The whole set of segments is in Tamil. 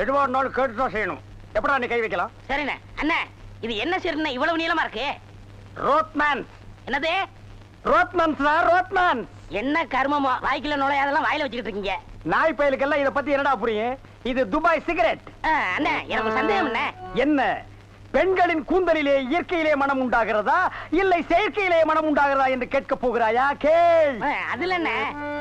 எதுவா இருந்தாலும் கேட்டுதான் செய்யணும். எப்படா நீ கை வைக்கலாம்? சரிண்ணே. அண்ணா இது என்ன சரிண்ணே இவ்வளவு நீளமா இருக்கு? ரோட்மேன்ஸ். என்னது? ரோட்மேன்ஸ் தான், ரோட்மேன்ஸ். என்ன கர்மமோ வாய்க்குள்ள நுழையாதெல்லாம் வாயில வச்சுக்கிட்டு இருக்கீங்க. நாய் பயலுக்கெல்லாம் இத பத்தி என்னடா புரியும்? இது துபாய் சிகரெட். அண்ணா எனக்கு சந்தேகம் என்ன? என்ன பெண்களின் கூந்தலிலே இயற்கையிலே மனம் உண்டாகிறதா இல்லை செயற்கையிலே மனம் உண்டாகிறதா என்று கேட்க போகிறாயா? கேள். அதுல என்ன,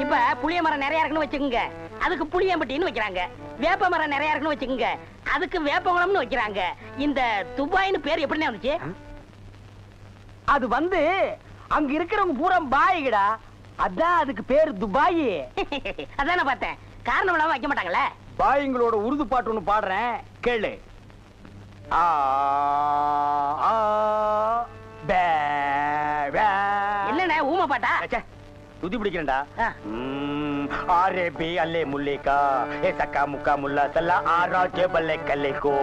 இப்ப புளிய மரம் நிறைய இருக்குன்னு வச்சுக்கோங்க, அதுக்கு புளியம்பட்டின்னு வைக்கிறாங்க. வேப்ப மரம் நிறைய இருக்குன்னு வச்சுக்கோங்க, அதுக்கு வேப்பகுளம்னு வைக்கிறாங்க. இந்த துபாய்னு பேர் எப்படி வந்துச்சு? அது வந்து அங்க இருக்கிறவங்க பூரா பாய்கடா, அதான் அதுக்கு பேர் துபாய். அதான் நான் பார்த்தேன். காரணம் இல்லாம வைக்க மாட்டாங்களே. பாய்ங்களோட உருது பாட்டு ஒண்ணு பாடுறேன், கேளு. என்னண்ணே ஊமை பாட்டா? துதி பிடிக்கிறேன்டா. ஆரே பி அல்லே முல்லேகா ஏ சக்கா முக்கா முல்லா சல்லா ஆரா ஜேபல்லே கல்லேகோ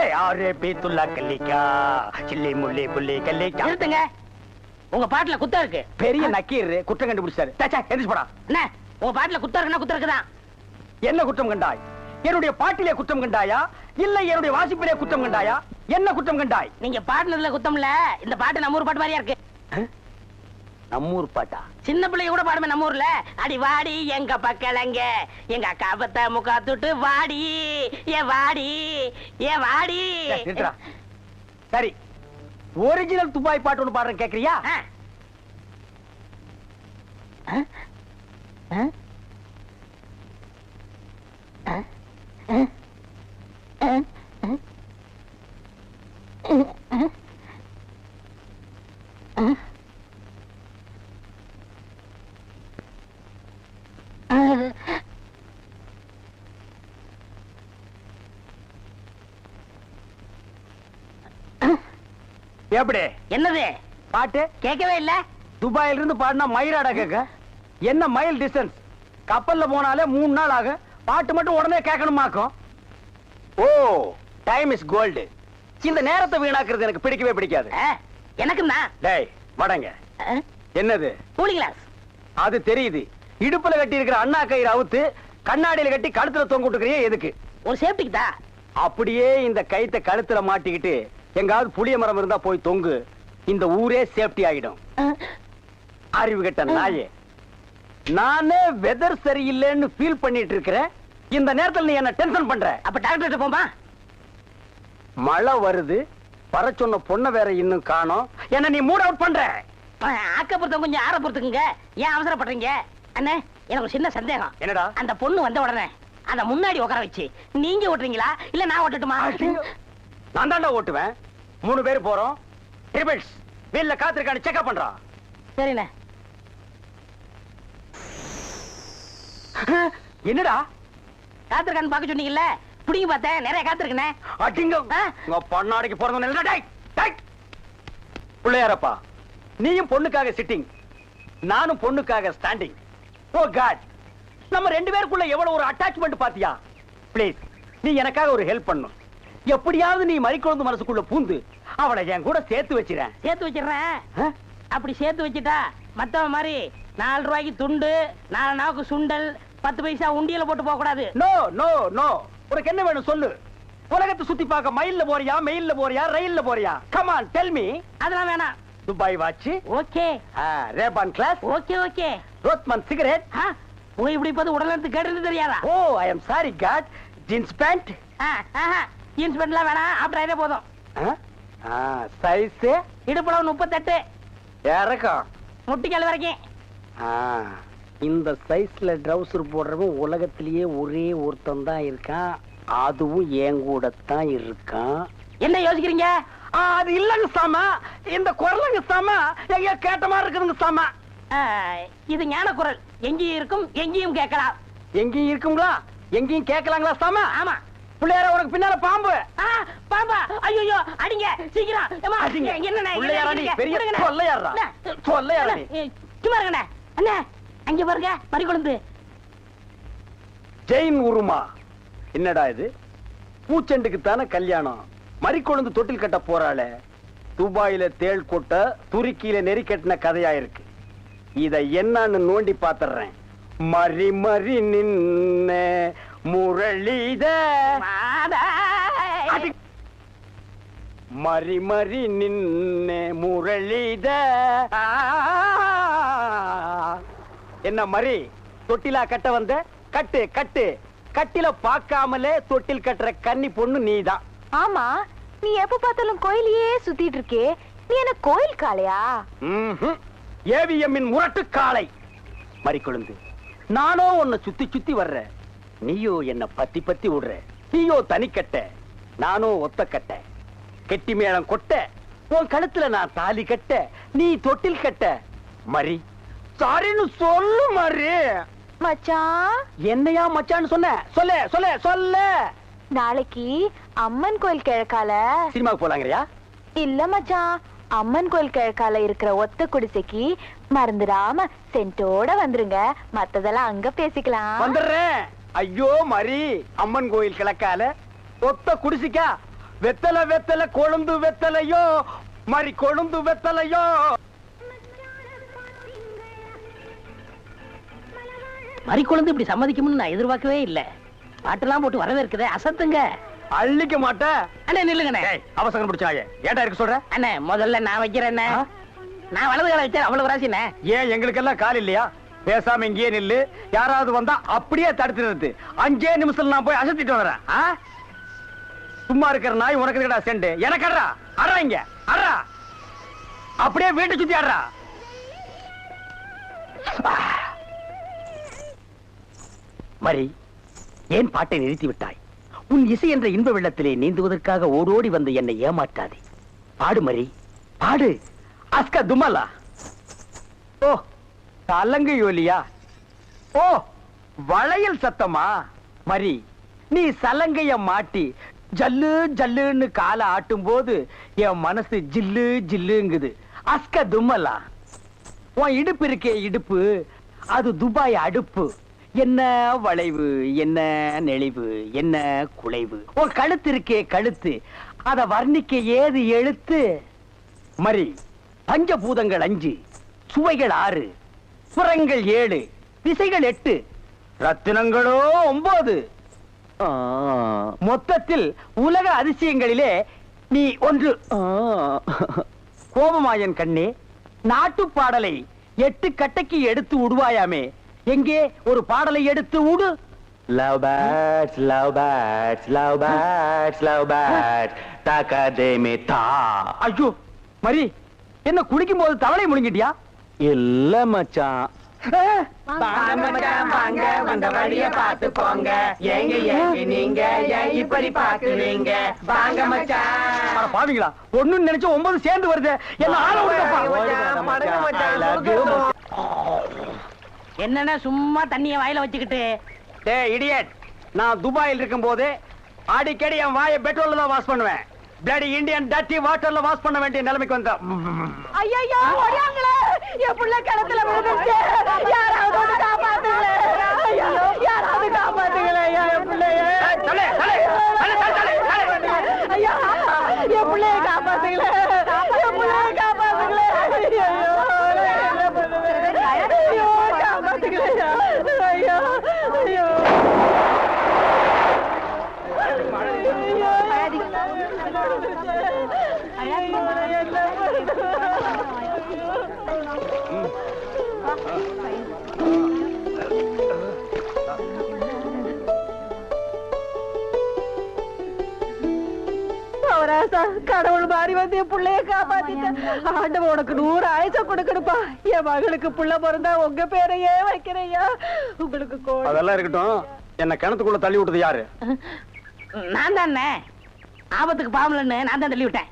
ஏ ஆரே பி துல்லா கல்லிகா சில்லி முல்லே புல்லே கல்லேகா. நிறுத்துங்க, உங்க பாட்டுல குத்தம் இருக்கு. பெரிய நக்கீர் குற்றம் கண்டுபிடிச்சாரு. எந்திரிச்சு போடா. என்ன உங்க பாட்டுல குத்தம் இருக்குன்னா குத்தம் இருக்குதான். என்ன குற்றம் கண்டாய்? என்னுடைய பாட்டிலே குற்றம் கண்டாயா இல்ல என்னுடைய வாசிப்பிலே குற்றம் கண்டாயா? என்ன குற்றம் கண்டாய்? நீங்க பாட்டுனதுல குத்தம் இல்ல. இந்த பாட்டு நம்ம ஊர் பாட்டு மாதிரியா இருக்கு. நம்மூர் பாட்டா? சின்ன பிள்ளைய கூட பாடுமே நம்ம ஊர்ல. அடி வாடி எங்க பக்கலங்க எங்க அக்கா பத்த முக்கா துட்டு வாடி ஏ வாடி ஏ வாடி. சரி, ஒரிஜினல் துபாய் பாட்டு ஒண்ணு பாடுறேன், கேக்குறியா? எப்படி? என்னது பாட்டு கேட்கவே இல்ல. துபாயில இருந்து பாடினா மயிராடா கேட்க. என்ன மைல் டிஸ்டன்ஸ்? கப்பல்ல போனாலே 3 நாள் ஆகும். பாட்டு மட்டும் உடனே கேட்கணுமாக்கும். ஓ, டைம் இஸ் கோல்டு. இந்த நேரத்தை வீணாக்குறது எனக்கு பிடிக்கவே பிடிக்காது. எனக்குன்னா டேய் வடங்க. என்னது? Cooling glass. அது தெரியுது. இடுப்புல கட்டி இருக்கிற அண்ணா கயிறு அவுத்து கண்ணாடியில கட்டி கழுத்துல தொங்க விட்டுக்கிறியே எதுக்கு? ஒரு சேஃப்டிக்கு தான். அப்படியே இந்த கயித்தை கழுத்துல மாட்டிக்கிட்டு எங்காவது புளிய மரம் இருந்தா போய் தொங்கு. இந்த ஊரே சேஃப்டி ஆகிடும். அறிவு கெட்ட நாயே, நானே வெதர் சரியில்லைன்னு ஃபீல் பண்ணிட்டு இருக்கிறேன். இந்த நேரத்தில் நீ என்ன டென்ஷன் பண்ற. அப்ப டாக்டர் போமா? மழை வருது, வர சொன்ன பொண்ணை வேற இன்னும் காணோம். என்ன நீ மூட் அவுட் பண்ற. ஆக்கப்புறத்த கொஞ்சம் ஆற பொறுத்துக்குங்க. ஏன் அவசரப்படுறீங்க? அண்ணே எனக்கு ஒரு சின்ன சந்தேகம். என்னடா? அந்த பொண்ணு வந்த உடனே அந்த முன்னாடி உட்கார வச்சு நீங்க ஓட்டுறீங்களா இல்ல நான் ஓட்டட்டுமா? நான் தாண்டா ஓட்டுவேன். 3 பேர் போறோம். ட்ரிபிள்ஸ் வீல்ல காத்திருக்கான்னு செக்அப் பண்றா. சரிண்ணே. என்னடா காத்திருக்கான்னு பாக்க சொன்னீங்கல்ல, புடிங்க பார்த்தேன். நிறைய காத்திருக்கனே. அடிங்க உங்க பொண்ணாடிக்கு போறதுன்னு பிள்ளையாரப்பா, நீயும் பொண்ணுக்காக சிட்டிங், நானும் பொண்ணுக்காக ஸ்டாண்டிங். ஓ காட், நம்ம 2 பேருக்குள்ள எவ்வளவு ஒரு அட்டாச்மெண்ட் பாத்தியா? ப்ளீஸ் நீ எனக்காக ஒரு ஹெல்ப் பண்ணும். எப்படியாவது நீ மறிக்குழந்து மனசுக்குள்ள பூந்து அவளை என் கூட சேர்த்து வச்சிரேன். சேர்த்து வச்சிடறேன். அப்படி சேர்த்து வச்சிட்டா மத்தவன் மாதிரி 4 ரூபாய்க்கு துண்டு, 4 நாவுக்கு சுண்டல், 10 பைசா உண்டியல போட்டு போக கூடாது. No no no. உனக்கு என்ன வேணும் சொல்லு. உலகத்தை சுத்தி பார்க்க மயில்ல போறியா, மெயில்ல போறியா, ரயில்ல போறியா? Come on tell me. அதெல்லாம் வேணாம். Dubai watch okay, Ray Ban glass okay okay, Rothman cigarette. போய் இப்படி பார்த்து உடலுக்கு கேட்டது தெரியாதா? Oh I am sorry god. Jeans pant. Jeans பேண்ட்லாம் வேணாம், ஆப்டரே போதும். சைஸ் இடுப்புல 38, இறக்கம் முட்டிக்கால் வரைக்கும். இந்த சைஸ்ல ட்ரவுசர் போடுறவன் உலகத்திலேயே ஒரே ஒருத்தன் தான் இருக்கான். அதுவும் என் கூட தான் இருக்கான். என்ன யோசிக்கிறீங்க? அது இல்லங்க சாமா, இந்த குரலுங்க சாமா எங்க கேட்ட மாதிரி இருக்குதுங்க சாமா. இது ஞான குரல். எங்கேயும் இருக்கும், எங்கேயும் கேட்கலாம். எங்கேயும் இருக்குங்களா, எங்கேயும் கேட்கலாங்களா சாமா? ஆமா. பிள்ளையார உனக்கு பின்னால பாம்பு. பாம்பா? ஐயோ அடிங்க சீக்கிரம். பெரிய சொல்லையாரா சொல்லையாரா. சும்மா இருங்கண்ணே. அண்ணே அங்க பாருங்க மறிக்குழந்து. ஜெயின் உருமா. என்னடா இது? பூச்செண்டுக்கு தானே கல்யாணம், மறிக்குழந்து தொட்டில் கட்ட போறாள. துபாயில தேள் கொட்ட, துருக்கியில நெறி கட்டின கதையா இருக்கு. இத என்னன்னு நோண்டி பாத்துறேன். மறி மறி நின்ன முரளிதர் மாதாய். மறி மறி நின்ன முரளிதர். என்ன மறி தொட்டிலா கட்ட வந்த? கட்டு கட்டு. கட்டில பாக்காமலே தொட்டில் கட்டுற கன்னி பொண்ணு நீதான். ஆமா, நீ எப்ப பார்த்தாலும் கோயிலையே சுத்திட்டு இருக்கே, நீ என்ன கோயில் காளையா? ஏவிஎம்மின் முரட்டு காளை. மறி கொழுந்து, நானோ உன்னை சுத்தி சுத்தி வர்ற, நீயோ என்ன பத்தி பத்தி விடுற. நீயோ தனிக்கட்ட, நானோ ஒத்த கட்ட. கெட்டி மேளம் கொட்ட, உன் கழுத்துல நான் தாலி கட்ட, நீ தொட்டில் கட்ட. மறி சாரின்னு சொல்லு மறி. மச்சான், என்னையா மச்சான்னு சொன்ன? சொல்ல சொல்ல சொல்ல. நாளைக்கு அம்மன் கோயில் கிழக்கால. சினிமாவுக்கு போலாங்கறியா? இல்ல மச்சான், அம்மன் கோயில் கிழக்கால இருக்கிற ஒத்த குடிசைக்கு மறந்துடாம சென்ட்டோட வந்துருங்க. மத்ததெல்லாம் அங்க பேசிக்கலாம். வந்துடுறேன். ஐயோ மறி, அம்மன் கோயில் கிழக்கால ஒத்த குடிசிக்கா? வெத்தலை வெத்தலை கொழுந்து வெத்தலையோ மறி, கொழுந்து வெத்தலையோ. மறி கொழுந்து இப்படி சம்மதிக்கும்னு நான் எதிர்பார்க்கவே இல்ல. பாட்டெல்லாம் போட்டு வரவேற்குதே, அசத்துங்க. அள்ளிக்க மாட்டேன். அண்ணே நில்லுங்கண்ணே. அவசரம் பிடிச்சாயே, ஏன்டா இருக்க சொல்ற? அண்ணே முதல்ல நான் வைக்கிறேன். நான் வலது கால வச்சேன், அவ்வளவு ராசிண்ணே. ஏன் எங்களுக்கெல்லாம் கால் இல்லையா? பேசாம இங்கேயே நில்லு. யாராவது வந்தா அப்படியே தடுத்துறது. 5 நிமிஷத்துல நான் போய் அசத்திட்டு வரேன். சும்மா இருக்கிற நாய் உனக்கு இருக்கடா செண்டு. எனக்கு அட்றா அட்றா, இங்க அட்றா. அப்படியே வீட்டை சுத்தி ஆடுறா. மரி, ஏன் பாட்டை நிறுத்தி விட்டாய்? உன் இசை என்ற இன்ப வெள்ளத்திலே நீந்துவதற்காக ஓடோடி வந்து என்னை ஏமாற்றாதே. பாடு மரி, பாடு. அஸ்கா துமலா. ஓ, தலங்கு யோலியா. ஓ, வளையல் சத்தமா? மரி, நீ சலங்கைய மாட்டி ஜல்லு ஜல்லுன்னு காலை ஆட்டும் போது என் மனசு ஜில்லு ஜில்லுங்குது. அஸ்க தும்மலா. உன் இடுப்பு இருக்கே இடுப்பு, அது துபாய் அடுப்பு. என்ன வளைவு, என்ன நெளிவு, என்ன குலைவு. உன் கழுத்து இருக்கே கழுத்து, அத வர்ணிக்க ஏது எழுத்து? மரி, பஞ்சபூதங்கள் 5, சுவைகள் 6, புறங்கள் 7, திசைகள் 8, ரத்தினங்களோ 9. மொத்தத்தில் உலக அதிசயங்களிலே நீ ஒன்று. கோபமாயன் கண்ணே, நாட்டு பாடலை 8 கட்டைக்கு எடுத்து விடுவாயாமே, எங்கே ஒரு பாடலை எடுத்து விடு. Love birds, love birds, love birds, love birds, takademe ta. ஐயோ மரி, என்ன குளிக்கும் போது தவளை முழுங்கிட்டியா? இல்ல மச்சான். வாங்க வந்த வழிய பார்த்து போங்க. எங்க எங்க நீங்க ஏன் இப்படி பாக்குறீங்க? வாங்க மச்சான். பாவீங்களா, ஒண்ணு நினைச்சு 9 சேர்ந்து வருது. என்ன ஆள விடுப்பா. என்னன்னா சும்மா தண்ணிய வாயில வச்சுக்கிட்டு? டேய் இடியட், நான் துபாயில் இருக்கும் போது அடிக்கடி என் வாயை பெட்ரோல்ல தான் வாஷ் பண்ணுவேன். பிளடி இந்தியன் டர்ட்டி வாட்டர்ல வாஷ் பண்ண வேண்டிய நிலைமைக்கு வந்தா. ஐயோ, ஓடியாங்களே, என் புள்ள கிணத்துல விழுந்துச்சு. யாராவது வந்து காப்பாத்துங்களே. ஐயோ, யாராவது காப்பாத்துங்களே. என் பிள்ளைய ஐயா, என் பிள்ளைய காப்பாத்துங்களே. என் பிள்ளைய காப்பாத்துங்களே. ஐயோ, காப்பாத்துங்களே. ஐயோ ஐயோ. கடவுள் மாறி வந்து என் பிள்ளைய காப்பாத்திட்ட. ஆண்டவன் உனக்கு 100 ஆயுசம் கொடுக்கணுப்பா. என் மகளுக்கு புள்ள பிறந்தா உங்க பேரையே வைக்கிறையா. உங்களுக்கு அதெல்லாம் இருக்கட்டும். என்ன கிணத்துக்குள்ள தள்ளி விட்டது யாரு? நான் தானே. ஆபத்துக்கு பாவலன்னு நான் தான் தள்ளி விட்டேன்.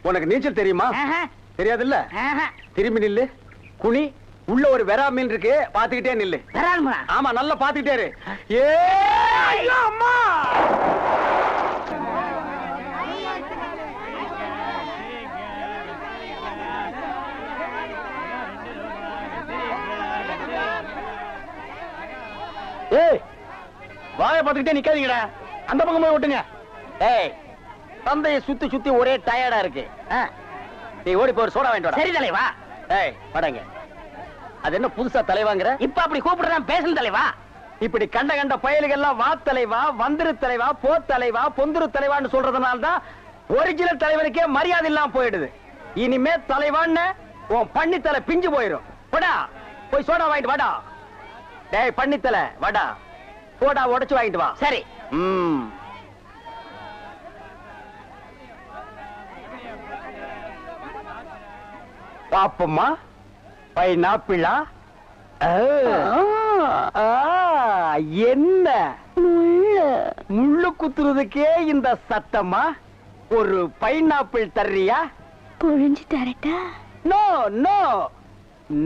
உனக்கு நீச்சல் தெரியுமா? தெரியாது இல்ல. திரும்பி நில்லு, குனி. உள்ள ஒரு வெரா மீன் இருக்கு, பாத்துக்கிட்டே நில்லு. ஆமா, நல்லா பாத்துக்கிட்டே இரு. ஏ ஐயோ அம்மா. ஏய், வாயை பாத்துக்கிட்டே நிக்காதீங்கடா. அந்த பக்கம் போய் விட்டுங்க. ஏய், தந்தையை சுத்தி சுத்தி ஒரே டயர்டா இருக்கு. நீ ஓடி போய் சோடா வாங்கிட்டு வா. சரி தலைவா. ஏய், படங்க. அது என்ன புதுசா தலைவாங்கற? இப்ப அப்படி கூப்பிடுறேன், பேசணும் தலைவா. இப்படி கண்ட கண்ட பயலுகெல்லாம் வா தலைவா, வந்திரு தலைவா, போ தலைவா, பொந்துரு தலைவான்னு சொல்றதுனால தான் ஒரிஜினல் தலைவனுக்கே மரியாதை இல்லாம போயிடுது. இனிமே தலைவான்னு உன் பண்ணித்தலை பிஞ்சு போயிடும். போடா போய் சோடா வாங்கிட்டு வாடா. டேய் பண்ணித்தலை வாடா, போடா உடைச்சு வாங்கிட்டு வா. சரி. பாப்பம்மா பைனாப்பிளா? என்ன முள்ளு குத்துறதுக்கே இந்த சத்தமா? ஒரு பைனாப்பிள் தர்றியா? புழிஞ்சு தரட்டா? நோ நோ,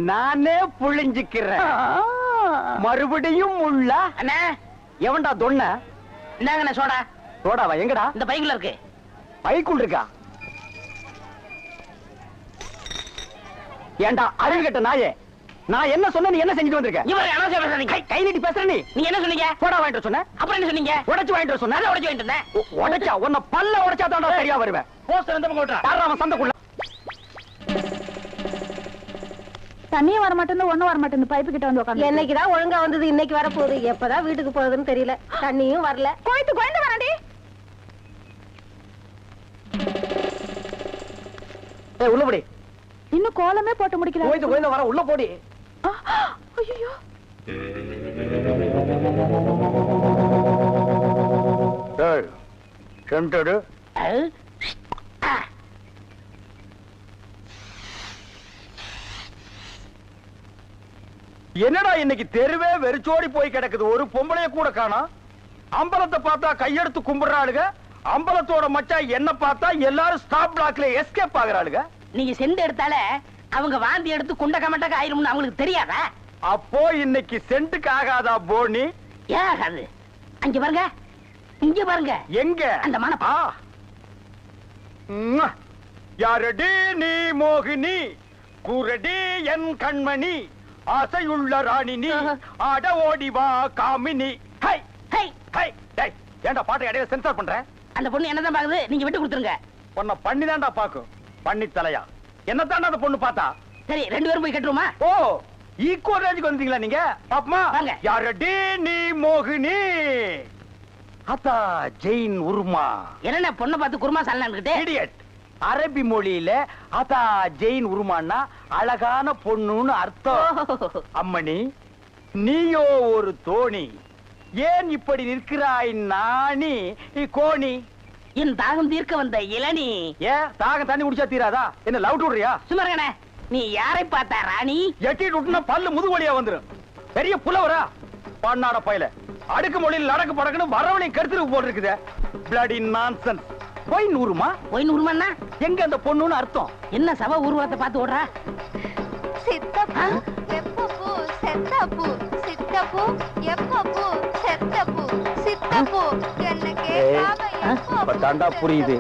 நானே புழிஞ்சுக்கிறேன். மறுபடியும் முள்ளா? அண்ணா எவன்டா தொன்ன? இந்தாங்கண்ணே சோடா. சோடாவா? எங்கடா? இந்த பைக்குள்ள இருக்கு. பைக்குள் இருக்கா? ஏண்டா அறிவு கட்ட நாயே, நான் என்ன சொன்ன நீ என்ன செஞ்சுட்டு வந்திருக்க? இவர் அனாவசிய பேசுறீங்க. கை நீட்டி பேசுற நீ. நீங்க என்ன சொன்னீங்க? சோடா வாங்கிட்டு சொன்ன. அப்புறம் என்ன சொன்னீங்க? உடைச்சு வாங்கிட்டு சொன்ன. நான் உடைச்சு வாங்கிட்டு வந்தேன். உடைச்சா உன்னை பல்ல உடைச்சா தான்டா சரியா வருவேன். போஸ்டர் வந்து போட்டா. யாரா அவன் சந்தைக்குள்ள? தண்ணியே வர மாட்டேன்னு ஒண்ணும் வர மாட்டேன்னு பைப்பு கிட்ட வந்து உட்காந்து. என்னைக்குதான் ஒழுங்கா வந்தது, இன்னைக்கு வர போகுது. எப்பதான் வீட்டுக்கு போகுதுன்னு தெரியல. தண்ணியும் வரல. கோயத்து கோயந்து வரடி. ஏய் உள்ள போடி. இன்னும் கோலமே போட்டு முடிக்கல. கோயந்து கோயந்து வர, உள்ள போடி. ஐயோ ஏய் சென்டடு. என்னடா இன்னைக்கு தெருவே வெறிச்சோடி போய் கிடக்குது, ஒரு பொம்பளைய கூட காணோம். அம்பலத்தை பார்த்தா கையெடுத்து கும்பிடுறாளுங்க, அம்பலத்தோட மச்சான் என்ன பார்த்தா எல்லாரும் ஸ்டாப் பிளாக்ல எஸ்கேப் ஆகுறாளுங்க. நீங்க செண்டு எடுத்தால அவங்க வாந்தி எடுத்து குண்ட கமட்டக்க ஆயிரும்னு அவங்களுக்கு தெரியாதா? அப்போ இன்னைக்கு சென்ட்டுக்கு ஆகாதா போனி? ஏன் ஆகாது? அங்க பாருங்க, இங்க பாருங்க. எங்க அந்த மனப்பா. யாரடி நீ மோகினி, கூரடி என் கண்மணி, ஆசையுள்ள ராணி நீ, ஆட ஓடி வா காமினி. High high high. டேய் ஏன்டா பாட்டை இடையில சென்சார் பண்ற? அந்த பொண்ணு என்னதான் பாக்குது, நீங்க விட்டு கொடுத்துருங்க. உன்னை பண்ணி தான்டா பாக்கும். பண்ணி தலையா என்னத்தாண்டா அந்த பொண்ணு பார்த்தா? சரி, ரெண்டு பேரும் போய் கட்டுருமா? ஓ ஈக்குவல் ரேஞ்சுக்கு வந்தீங்களா நீங்க? பாப்பமா வாங்க. யாரடி நீ மோகினி, அத்தா ஜெயின் உருமா. என்ன பொண்ணை பார்த்து குருமா சாலன்னுகிட்டு? இடியட். அரபி மொழியில அதா ஜெயின் உருமான்னா அழகான பொண்ணுன்னு அர்த்தம். அம்மணி நீயோ ஒரு தோணி, ஏன் இப்படி நிற்கிறாய் நாணி கோணி? என் தாகம் தீர்க்க வந்த இளநீ. ஏன் தாகம் தண்ணி குடிச்சா தீராதா? என்ன லவ் விடுறியா? சும்மா இருக்கனே. நீ யாரை பார்த்தா ராணி? எட்டிட்டு விட்டுனா பல்லு முதுகு வழியா வந்துரும். பெரிய புலவரா பண்ணாட பையல, அடுக்கு மொழியில் நடக்கு படக்குன்னு வரவனையும் கருத்துருக்கு போல் இருக்குது. Bloody nonsense. போய் நூறுமா? போய் நூறுமாண்ணா எங்க அந்த பொண்ணுன்னு அர்த்தம்? என்ன சவ உருவத்தை பார்த்து ஓடுறா? சித்தப்பு எப்பப்பு செத்தப்பு, சித்தப்பு எப்பப்பு செத்தப்பு, சித்தப்பு என்ன கேட்காம இப்ப தாண்டா புரியுது.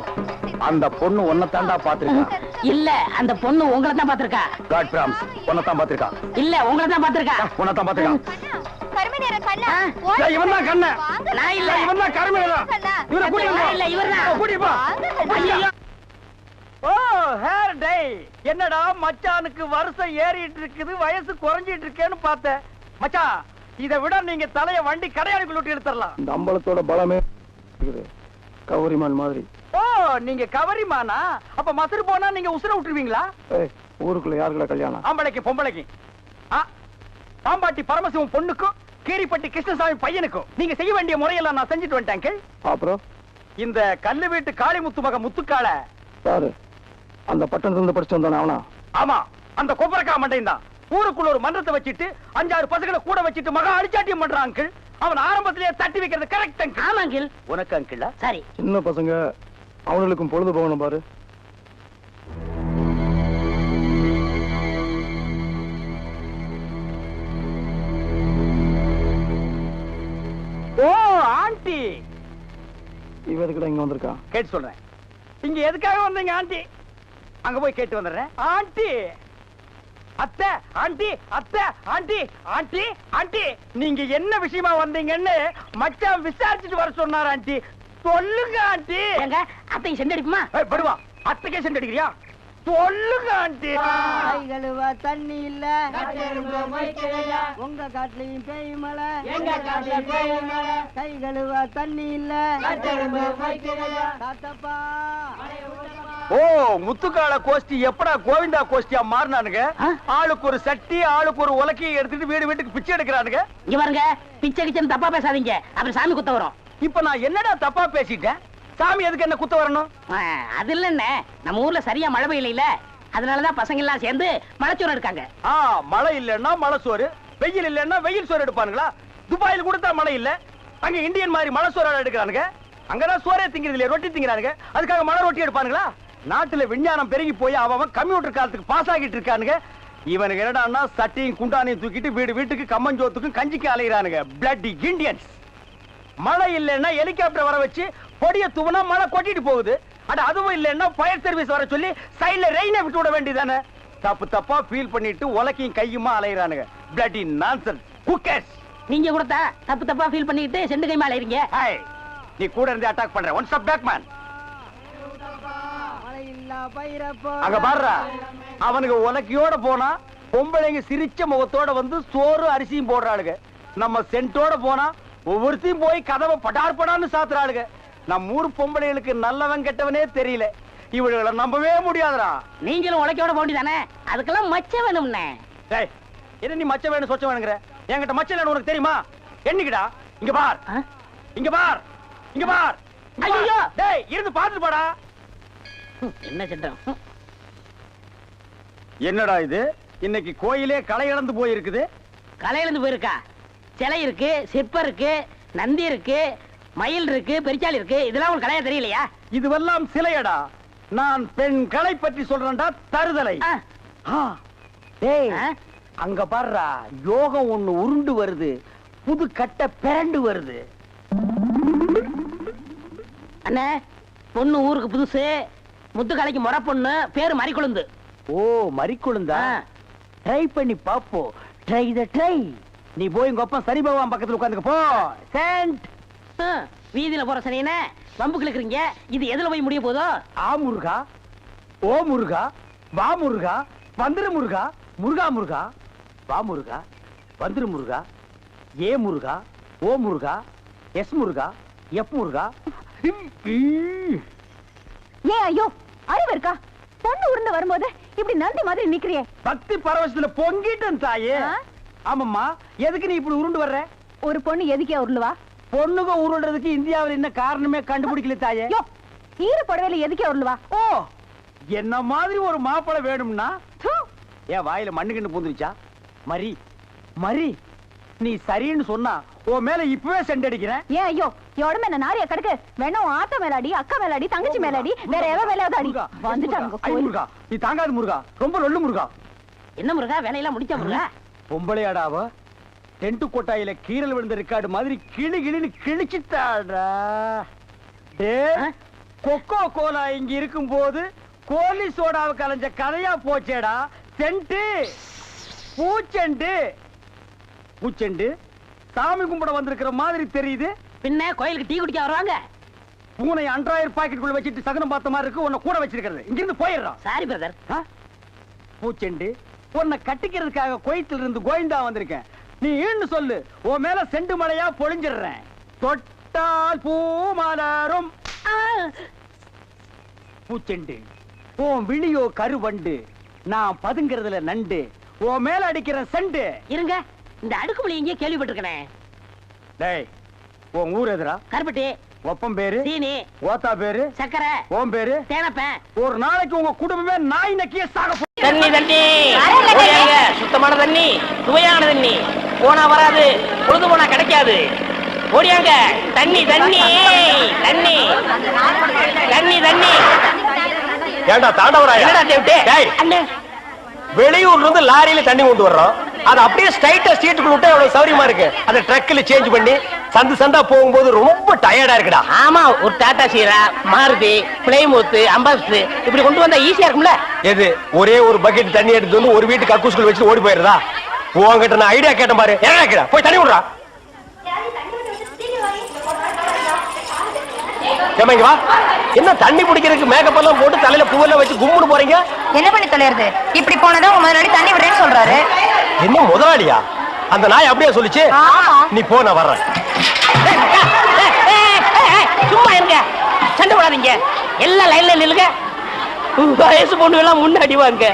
அந்த பொண்ணு உன்னை தாண்டா பாத்திருக்கா. இல்ல, அந்த பொண்ணு உங்களை தான் பாத்திருக்கா. காட் பிராம்ஸ் உன்னை தான் பாத்திருக்கா. இல்ல, உங்களை தான் பாத்திருக்கா. உன்னை தான் பாத்திருக்கா. கருமை நிற கண்ணா, ஏய், இவன் தான் கண்ணு. நான் இல்ல. இவன் தான் கருமையா. இவரை கூட்டிட்டு நான் இல்ல, இவர்தான். கூட்டிட்டு போ. ஐயையோ. ஓ ஹேர் டை. என்னடா மச்சானுக்கு வருஷம் ஏறிட்டு இருக்குது, வயசு குறைஞ்சிட்டு இருக்கேன்னு பார்த்தேன். மச்சான் இதை விட நீங்க தலைய வண்டி கடையாளுக்குள்ள விட்டு எடுத்துடலாம். இந்த அம்பலத்தோட பலமே இருக்குது. கவரிமான் மாதிரி. ஓ நீங்க கவரிமானா? அப்ப மசரு போனா நீங்க உசுர விட்டுருவீங்களா? ஏய், ஊருக்குள்ள யாருக்குள்ள கல்யாணம்? ஆம்பளைக்கு பொம்பளைக்கு. பாம்பாட்டி பரமசிவம் பொண்ணுக்கும் கீரிப்பட்டி கிருஷ்ணசாமி பையனுக்கும் நீங்க செய்ய வேண்டிய முறையெல்லாம் நான் செஞ்சுட்டு வந்துட்டேன். அப்புறம் இந்த கல்லு வீட்டு காளிமுத்து மக முத்துக்கால யாரு? அந்த பட்டணத்துல இருந்து படிச்சு வந்தானே அவனா? ஆமா, அந்த கொப்பரக்கா மண்டையும் தான். ஊருக்குள்ள ஒரு மன்றத்தை வச்சிட்டு 5-6 பசங்களை கூட வச்சிட்டு மகா அடிச்சாட்டியம் பண்றான் அங்கிள். அவன் ஆரம்பத்திலேயே தட்டி வைக்கிறது கரெக்ட் அங்கிள். ஆமா அங்கிள். உனக்கு அங்கிள் சரி. சின்ன பசங்க அவனுக்கும் பொழுது போகணும் பாரு. ஓ ஆண்டி, இவ எதுக்குடா இங்க வந்திருக்கா? கேட்டு சொல்றேன். இங்க எதுக்காக வந்தீங்க ஆண்டி? அங்க போய் கேட்டு வந்துடுறேன். ஆண்டி, அத்தை, ஆண்டி, அத்தை, ஆண்டி, ஆண்டி, ஆண்டி, நீங்க என்ன விஷயமா வந்தீங்கன்னு மச்சான் விசாரிச்சுட்டு வர சொன்னார் ஆண்டி. சொல்லுங்க ஆண்டி. எங்க அத்தை செண்டு அடிக்குமா? படுவா, அத்தைக்கே சென்று அடிக்கிறியா? சொல்லுங்க ஆண்டி. கை கழுவ தண்ணி இல்ல, உங்க காட்டுலயும் பேய் மழை, கை கழுவ தண்ணி இல்ல, தாத்தப்பா. ஓ முத்துக்கால கோஷ்டி எப்படா கோவிந்தா கோஷ்டியா மாறினானுங்க? ஆளுக்கு ஒரு சட்டி, ஆளுக்கு ஒரு உலக்கையை எடுத்துட்டு வீடு வீட்டுக்கு பிச்சை எடுக்கிறானுங்க. இங்க பாருங்க, பிச்சை கிச்சன் தப்பா பேசாதீங்க, அப்புறம் சாமி குத்த வரும். இப்ப நான் என்னடா தப்பா பேசிட்டேன்? சாமி எதுக்கு என்ன குத்த வரணும்? அது இல்லன்னு, நம்ம ஊர்ல சரியா மழை பெய்யல, அதனாலதான் பசங்க எல்லாம் சேர்ந்து மலைச்சோறு எடுக்காங்க. மழை இல்லன்னா மழை சோறு, வெயில் இல்லன்னா வெயில் சோறு எடுப்பானுங்களா? துபாயில் கொடுத்தா மழை இல்ல, அங்க இந்தியன் மாதிரி மழை சோறு எடுக்கிறானுங்க. அங்கதான் சோறே திங்கிறது இல்லையா, ரொட்டி திங்கிறானுங்க. அதுக்காக மழை ரொட்டி எடுப்பானுங்களா? நாட்டுல விஞ்ஞானம் பெருகி போய் அவன் கம்ப்யூட்டர் காலத்துக்கு பாஸ் ஆகிட்டு இருக்கானுங்க. இவனுக்கு என்னடான்னா சட்டியும் குண்டானையும் தூக்கிட்டு வீடு வீட்டுக்கு கம்மஞ்சோத்துக்கும் கஞ்சிக்கு அலைகிறானுங்க. Blood Indians. மழை இல்லைன்னா ஹெலிகாப்டர் வர வச்சு பொடிய தூவனா மழை கொட்டிட்டு போகுது. அட அதுவும் இல்லைன்னா ஃபயர் சர்வீஸ் வர சொல்லி சைடுல ரெயினை விட்டு விட வேண்டியதானே? தப்பு தப்பா ஃபீல் பண்ணிட்டு உலக்கையும் கையுமா அலைகிறானுங்க. Bloody nonsense. Who cares? நீங்க கூட தப்பு தப்பா ஃபீல் பண்ணிட்டு செண்டு கை மேல இருங்க. நீ கூட இருந்து அட்டாக் பண்ற. One stop back man. அங்க பாருடா, அவனுக்கு உலக்கையோட போனா பொம்பளைங்க சிரிச்ச முகத்தோட வந்து சோறு அரிசியும் போடுறாளுங்க. நம்ம சென்ட்டோட போனா ஒவ்வொருத்தையும் போய் கதவை படார் படான்னு சாத்துறாளுங்க. நம்ம ஊர் பொம்பளைகளுக்கு நல்லவன் கெட்டவனே தெரியல. இவர்களை நம்பவே முடியாதுடா. நீங்களும் உலக்கையோட போண்டிதானே, அதுக்கெல்லாம் மச்ச வேணும்னே. டேய், என்ன நீ மச்ச வேணும் சொச்ச வேணுங்கிற? என்கிட்ட மச்ச இல்லன்னு உனக்கு தெரியுமா? என்னைக்குடா? இங்க பார், இங்க பார், இங்க பார். ஐயோ, டேய் இருந்து பாத்துட்டு போடா. என்ன சட்டம்? என்னடா இது? இன்னைக்கு கோயிலே களை இழந்து போயிருக்குது. கலையில இருந்து போயிருக்கா? சிலை இருக்கு, சிற்பம் இருக்கு, நந்தி இருக்கு, மயில் இருக்கு, பெரிச்சாலி இருக்கு. இதெல்லாம் உங்களுக்கு கலையா தெரியலையா? இதுவெல்லாம் சிலையடா. நான் பெண் கலை பற்றி சொல்றேன்டா. தருதலை. டேய், அங்க பாருடா, யோகம் ஒண்ணு உருண்டு வருது, புது கட்ட பிறண்டு வருது. அண்ணே, பொண்ணு ஊருக்கு புதுசு, முத்துக்கலைக்கு முறை பொண்ணு, பேரு மறிக்குழுந்து. ஓ மறிக்குழுந்தா? ட்ரை பண்ணி பாப்போம். ட்ரை த ட்ரை. நீ போய் உங்க அப்பா சனி பகவான் பக்கத்துல உட்காந்துக்க போ. சென்ட். வீதியில போற சனியனே வம்பு கிழக்குறீங்க. இது எதுல போய் முடிய போதோ? ஆ முருகா, ஓ முருகா, வா முருகா, வந்திரு முருகா, முருகா முருகா, வா முருகா, வந்திரு முருகா, ஏ முருகா, ஓ முருகா, எஸ் முருகா, எப் முருகா. ஏன் ஐயோ, அறிவு இருக்கா? பொண்ணு உருண்டு வரும்போது இப்படி நந்தி மாதிரி நிக்கிறியே. பக்தி பரவசத்துல பொங்கிட்டேன் தாயே. ஆமாம்மா, எதுக்கு நீ இப்படி உருண்டு வர்ற? ஒரு பொண்ணு எதுக்கே உருளுவா? பொண்ணுங்க உருள்றதுக்கு இந்தியாவில் என்ன காரணமே கண்டுபிடிக்கல தாயே. ஈர புடவையில எதுக்கே உருளுவா? ஓ, என்ன மாதிரி ஒரு மாப்பிளை வேணும்னா ஏன் வாயில மண்ணு கிண்ணு பூந்துருச்சா? மரி மரி, நீ சரின்னு சொன்னா உன் மேல இப்பவே செண்டடிக்கிறேன். ஏன் ஐயோ, உடம்பு என்ன நாரியா கிடக்கு? வேணும் ஆத்த மேலாடி, அக்கா மேலாடி, தங்கச்சி மேலாடி, வேற எவ மேலாவது அடி. வந்துட்டாங்க. முருகா, நீ தாங்காது முருகா, ரொம்ப லொல்லு முருகா. என்ன முருகா, வேலையெல்லாம் முடிச்சா முருகா? பொம்பளையாடாவ டென்ட் கொட்டாயில கீரல் விழுந்த ரெக்கார்டு மாதிரி கிளி கிளின்னு கிழிச்சிட்டாடா. கொக்கோ கோலா இங்க இருக்கும் போது கோலி சோடாவை கலைஞ்ச கதையா போச்சேடா. சென்ட் பூச்செண்டு பூச்செண்டு சாமி கும்பிட வந்திருக்கிற மாதிரி தெரியுது. பின்ன கோயிலுக்கு டீ குடிக்க வருவாங்க. பூனை அன்றாயிரம் பாக்கெட்டுக்குள்ள வச்சிட்டு சகனம் பார்த்த மாதிரி இருக்கு. உன்னை கூட வச்சிருக்கிறது. இங்கிருந்து போயிடுறான். Sorry brother. பூச்செண்டு, உன்னை கட்டிக்கிறதுக்காக கோயத்தில் இருந்து கோவிந்தா வந்திருக்கேன். நீ ஈன்னு சொல்லு, உன் மேல செண்டு மழையா பொழிஞ்சிடுறேன். தொட்டால் பூ மலரும். பூச்செண்டு, உன் விழியோ கருவண்டு, நான் பதுங்கிறதுல நண்டு, உன் மேல அடிக்கிற செண்டு. இருங்க, இந்த அடுக்குமொழி எங்கேயே கேள்விப்பட்டிருக்கேன். டேய், உன் ஊர் எதுரா? கருப்பட்டி. ஒப்பம் பேரு? சீனி. ஓத்தா பேரு? சக்கரை. ஓம் பேரு? தேனப்பேன். ஒரு நாளைக்கு உங்க குடும்பமே நாய் நக்கிய சாக. தண்ணி தண்ணி, சுத்தமான தண்ணி, சுவையான தண்ணி, போனா வராது, பொழுது போனா கிடைக்காது. ஓடியாங்க, தண்ணி தண்ணி தண்ணி தண்ணி தண்ணி. ஏண்டா தாண்டவராயா? வெளியூர்ல இருந்து லாரியில தண்ணி கொண்டு வர்றோம். அது அப்படியே ஸ்ட்ரைட்டா சீட்டுக்குள்ள விட்டா எவ்வளவு சௌரியமா இருக்கு. அதை ட்ரக்ல சேஞ்ச் பண்ணி சந்து சந்தா போகும்போது ரொம்ப டயர்டா இருக்குடா. ஆமா, ஒரு டாடா சீரா, மாருதி, பிளைமூத், அம்பாஸ்டர் இப்படி கொண்டு வந்தா ஈஸியா இருக்கும்ல. எது ஒரே ஒரு பக்கெட் தண்ணி எடுத்து வந்து ஒரு வீட்டுக்கு கக்கூஸ்குள்ள வச்சு ஓடி போயிருதா? உங்ககிட்ட நான் ஐடியா கேட்டேன் பாரு. என்ன கேக்குறா? போய் தண்ணி விடுறா. ஏமா இங்க வா. என்ன தண்ணி பிடிக்கிறதுக்கு மேக்கப் எல்லாம் போட்டு தலையில பூவெல்லாம் வச்சு கும்முன்னு போறீங்க? என்ன பண்ணி தொலைறது? இப்படி போனதும் உங்க முதலாளி தண்ணி விடுறேன்னு சொல்றாரு. என்ன முதலாளியா? அந்த நாய் அப்படியே சொல்லிச்சு. நீ போ, நான் வர்றேன். சும்மா இருங்க, சண்டை போடாதீங்க. எல்லாம் லைன்ல நில்லுங்க. வயசு பொண்ணு எல்லாம் முன்னாடி வாங்க,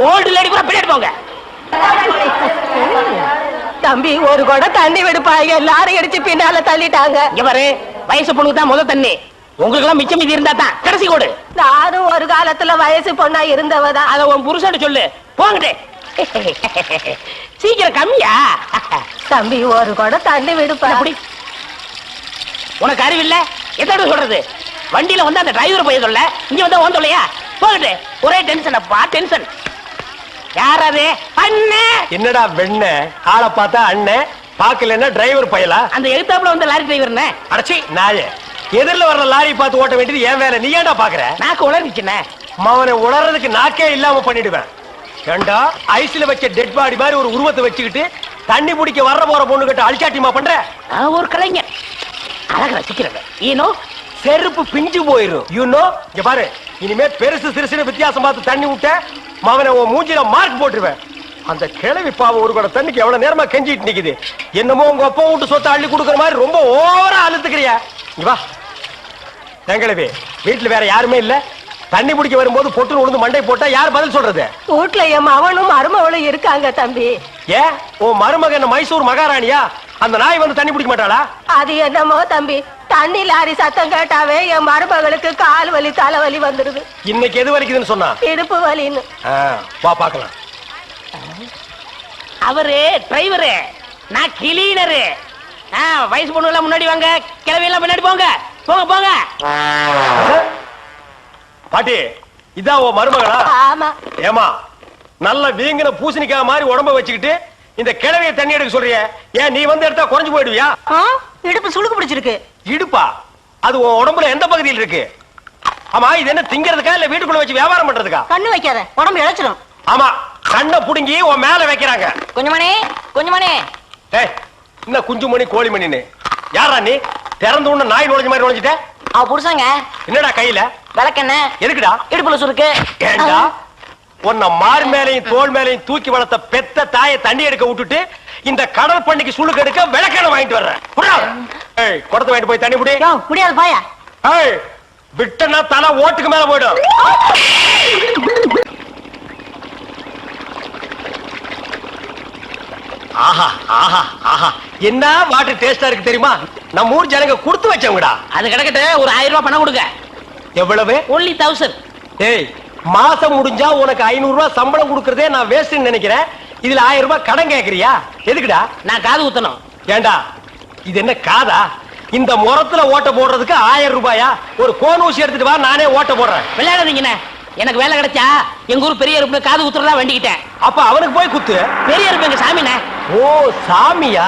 ஓல்டு லேடி கூட பின்னாடி போங்க. தம்பி ஒரு குடம் தண்ணி விடுப்பாங்க, லாரி அடிச்சு பின்னால தள்ளிட்டாங்க. இங்க பாரு, வயசு பொண்ணுக்கு தான் முதல் தண்ணி, உங்களுக்கு எல்லாம் மிச்சம் மீதி இருந்தா தான் கடைசி கோடு. நானும் ஒரு காலத்துல வயசு பொண்ணா இருந்தவதான். அத உன் புருஷன் சொல்லு. போங்கடே. சீக்கிரம் கம்மியா? தம்பி ஒரு குடம் தண்ணி விடுப்பா. அப்படி உனக்கு அறிவில்ல? எத்தனை சொல்றது? வண்டியில வந்து அந்த டிரைவர் போய் சொல்ல, இங்க வந்து ஓன் சொல்லையா? போகட்டு. ஒரே டென்ஷன் அப்பா, டென்ஷன். யாராவது அண்ணே? என்னடா வெண்ண ஆளை பார்த்தா அண்ணன், பாக்கலன்னா டிரைவர் பயலா? அந்த எழுத்தாப்புல வந்து லாரி டிரைவர்னே. அடச்சி நாயே, எதிரில வர்ற லாரி பார்த்து ஓட்ட வேண்டியது ஏன் வேலை? நீ ஏன்டா பாக்குற? நாக்கு உளறிச்சுண்ணே. அவனை உளறதுக்கு நாக்கே இல்லாம பண்ணிடுவேன். ஏண்டா ஐஸ்ல வச்ச டெட் பாடி மாதிரி ஒரு உருவத்தை வச்சுக்கிட்டு தண்ணி பிடிக்க வர்ற போற பொண்ணு கிட்ட அல்சாட்டிமா பண்ற? ஒரு கலைஞர் அழக ரசிக்கிறவன். ஈனோ செருப்பு பிஞ்சு போயிரும். யூனோ இங்க பாரு, இனிமே பெருசு சிறுசுன்னு வித்தியாசம் பார்த்து தண்ணி விட்ட மவனை உன் மூஞ்சில மார்க் போட்டுருவேன். அந்த கிழவி பாவம் ஒரு கூட தண்ணிக்கு எவ்வளவு நேரமா கெஞ்சிட்டு நிக்குது. என்னமோ உங்க அப்பா வீட்டு சொத்தை அள்ளி கொடுக்குற மாதிரி ரொம்ப ஓவரா அழுத்துக்கிறியா? இங்க வா. எங்களவே வீட்டுல வேற யாருமே இல்ல, தண்ணி பிடிக்க வரும்போது பொட்டுன்னு உழுந்து மண்டை போட்டா யார் பதில் சொல்றது? வீட்டுல என் மவனும் மருமவளும் இருக்காங்க தம்பி. ஏன் உன் மருமக என்ன மைசூர் மகாராணியா? அந்த நாய் வந்து தண்ணி பிடிக்க மாட்டாளா? அது என்னமோ தம்பி, தண்ணி லாரி சத்தம் கேட்டாவே என் மருமகளுக்கு கால் வலி தலைவலி வந்துடுது. இன்னைக்கு எது வலிக்குதுன்னு சொன்னா? இடுப்பு வலின்னு. வா பாக்கலாம். அவரு டிரைவரு, நான் கிளீனரு. வயசு பொண்ணு எல்லாம் முன்னாடி வாங்க, கிளவி எல்லாம் பின்னாடி போங்க. போங்க போங்க. பாட்டி, இதான் உன் மருமகளா? ஆமா. ஏமா நல்ல வீங்கின பூசணிக்காய் மாதிரி உடம்ப வச்சுக்கிட்டு இந்த கிழவிய தண்ணி எடுக்க சொல்றிய? ஏன் நீ வந்து எடுத்தா குறைஞ்சு போயிடுவியா? இடுப்பு சுளுக்கு பிடிச்சிருக்கு. இடுப்பா? அது உன் உடம்புல எந்த பகுதியில் இருக்கு? ஆமா, இது என்ன திங்கிறதுக்கா இல்ல வீட்டுக்குள்ள வச்சு வியாபாரம் பண்றதுக்கா? கண்ணு வைக்காத, உடம்பு இழைச்சிடும். ஆமா, கண்ணை புடுங்கி உன் மேல வைக்கிறாங்க. கொஞ்சமணி கொஞ்சமணி. ஏய், என்ன குஞ்சுமணி கோழிமணின்னு? யாரா நீ? திறந்து உடனே நாய் நுழைஞ்ச மாதிரி நுழைஞ்சிட்ட? அவ புருஷங்க. என்னடா கையில? விளக்கெண்ண. எதுக்குடா? இடுப்புல சுருக்கு. ஏண்டா உன்னை மார் மேலையும் தோல் மேலையும் தூக்கி வளர்த்த பெத்த தாயை தண்ணி எடுக்க விட்டுட்டு இந்த கடல் பண்ணிக்கு சுளுக்கு எடுக்க விளக்கெண்ண வாங்கிட்டு வர்றேன். குடத்தை வாங்கிட்டு போய் தண்ணி புடி. முடியாது பாயா. விட்டனா தலை ஓட்டுக்கு மேல போயிடும். ஆஹா ஆஹா ஆஹா, என்ன வாட்டர் டேஸ்டா இருக்கு தெரியுமா? நம்ம ஊர் ஜனங்க கொடுத்து வச்சவங்கடா. அது கிடக்கட்டு. ஒரு 1000 ரூபாய் பணம் கொடுங்க. எவ்வளவு? only 1000. ஏய், மாசம் முடிஞ்சா உனக்கு 500 ரூபாய் சம்பளம் கொடுக்கறதே நான் வேஸ்ட்னு நினைக்கிறேன். இதுல 1000 ரூபாய் கடன் கேக்குறியா? எதுக்குடா? நான் காது ஊத்தணும். ஏண்டா இது என்ன காதா? இந்த முறத்துல ஓட்ட போடுறதுக்கு 1000 ரூபாயா? ஒரு கோன் ஊசி எடுத்துட்டு வா, நானே ஓட்ட போடுறேன். விளையாடாதீங்கண்ணே. எனக்கு வேலை கிடைச்சா எங்க ஊர் பெரிய இருப்பு காது குத்துறதா வேண்டிக்கிட்டேன். அப்ப அவனுக்கு போய் குத்து. பெரிய இருப்பு எங்க சாமிண்ணே. ஓ சாமியா?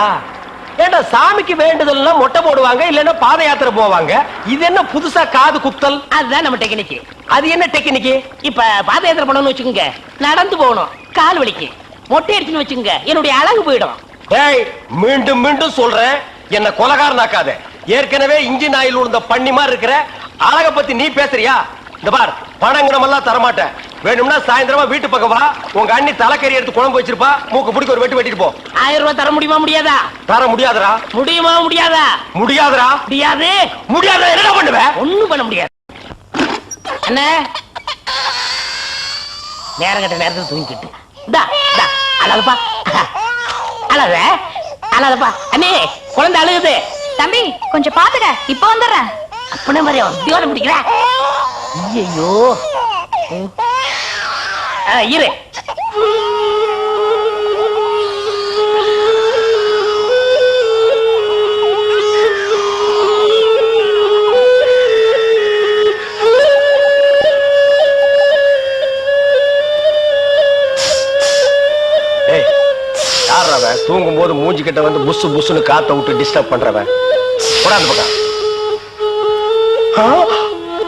ஏண்டா சாமிக்கு வேண்டுதல்லாம் மொட்டை போடுவாங்க, இல்லன்னா பாத யாத்திரை போவாங்க. இது என்ன புதுசா காது குத்தல்? அதுதான் நம்ம டெக்னிக். அது என்ன டெக்னிக்? இப்ப பாத யாத்திரை பண்ணணும்னு வச்சுக்கோங்க, நடந்து போகணும், கால் வலிக்கு. மொட்டை அடிச்சுன்னு வச்சுக்கோங்க, என்னுடைய அழகு போயிடும். ஏய், மீண்டும் மீண்டும் சொல்றேன், என்ன கொலகாரனாக்காத. ஏற்கனவே இன்ஜின் ஆயில் உள்ள பண்ணி மாதிரி இருக்கிற அழக பத்தி நீ பேசுறியா? இந்த பார், பணங்கனமெல்லாம் தரமாட்டேன். வேணும்னா சாயந்தரமா வீட்டு பக்கம் வா, உங்க அண்ணி தலைக்கறி எடுத்து குழம்பு வச்சிருப்பா, மூக்கு பிடிக்க ஒரு வெட்டி வெட்டிட்டு போ. 1000 ரூபாய் தர முடியுமா முடியாதா? தர முடியாதுடா. முடியுமா முடியாதா? முடியாதுடா. முடியாது. முடியாத என்ன பண்ணுவ? ஒண்ணும் பண்ண முடியாது. அண்ணே, நேரம் கட்ட நேரத்தில் தூங்கிட்டு அழகப்பா, அழக அழகப்பா. அண்ணே, குழந்தை அழுகுது. தம்பி கொஞ்சம் பாத்துக்க, இப்ப வந்துடுறேன். அப்பனே மாதிரி உத்தியோகம் பிடிக்கிற. ஐயோ இரு. தூங்கும் போது மூஞ்சி கிட்ட வந்து புசு புசுன்னு காத்த விட்டு டிஸ்டர்ப் பண்றவன். அந்த பக்கம்.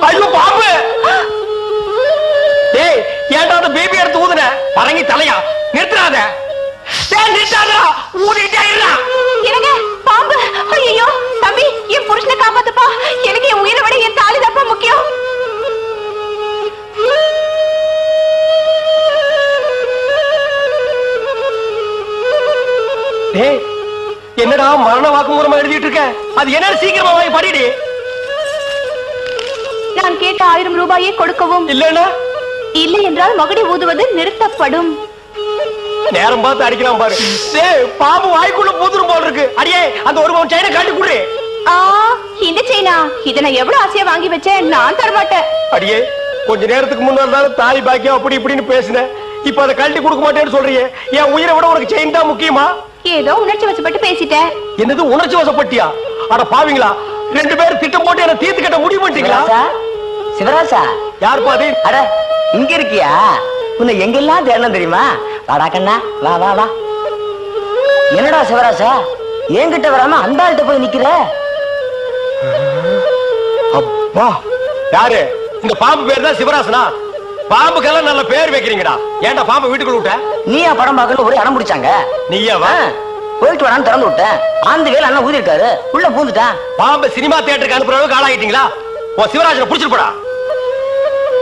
ஐயோ பாம்பு! ஏய், ஏன்டா அந்த பேபி எடுத்து ஊதுன? பரங்கி தலையா? நிறுத்தாத. நிறுத்தாதா, ஊதிட்டே இருடா. எனக்கு பாம்பு. ஐயோ தம்பி, என் புருஷனை காப்பாத்துப்பா. எனக்கு என் உயிரை விட என் தாலி தூரமா எழுதிட்டு இருக்க? அது என்ன சீக்கிரமா வாங்கி படிடி. நான் கேட்ட 1000 ரூபாயை கொடுக்கவும், இல்லன்னா இல்லை என்றால் மகுடி ஊதுவது நிறுத்தப்படும். நேரம் பார்த்து அடிக்கலாம் பாரு. டேய் பாம்பு வாய்க்குள்ள பூதுரும் போல இருக்கு. அடியே அந்த ஒரு பவுன் செயினை காட்டி குடு. இந்த செயினா? இத நான் எவ்வளவு ஆசையா வாங்கி வச்சேன், நான் தரமாட்டேன். அடியே கொஞ்ச நேரத்துக்கு முன்னாடி தாலி பாக்கியம் அப்படி இப்படின்னு பேசினேன். இப்ப அதை கழட்டி கொடுக்க மாட்டேன்னு சொல்றீங்க. என் உயிரை விட உனக்கு செயின் தான் முக்கியமா? ஏதோ உணர்ச்சி வசப்பட்டு பேசிட்டேன். என்னது உணர்ச்சி வசப்பட்டியா? அட பாவீங்களா, 2 பேரும் திட்டம் போட்டு என்ன தீர்த்து கட்ட முடிவு பண்ணிட்டீங்களா? சிவராசா, யார் பாதி? அட இங்க இருக்கியா? உன்னை எங்கெல்லாம் தேடணும் தெரியுமா? வாடா கண்ணா, வா வா வா. என்னடா சிவராசா, என்கிட்ட வராம அந்த ஆள்கிட்ட போய் நிக்கிற? அப்பா யாரு? இந்த பாம்பு பேர் தான் சிவராசனா? பாம்புக்கெல்லாம் நல்ல பேர் வைக்கிறீங்கடா. ஏன்டா பாம்பு வீட்டுக்குள்ள விட்ட? நீயா படம் பார்க்கணும் ஒரே அடம் பிடிச்சாங்க. நீயா வா? போயிட்டு வரான்னு திறந்து விட்டேன். ஆந்து வேலை அண்ணன் ஊதி இருக்காரு, உள்ள பூந்துட்டான். பாம்பு சினிமா தியேட்டருக்கு அனுப்புற அளவுக்கு ஆளாயிட்டீங்களா? ஓ சிவராஜனை புடிச்சிட்டு போடா.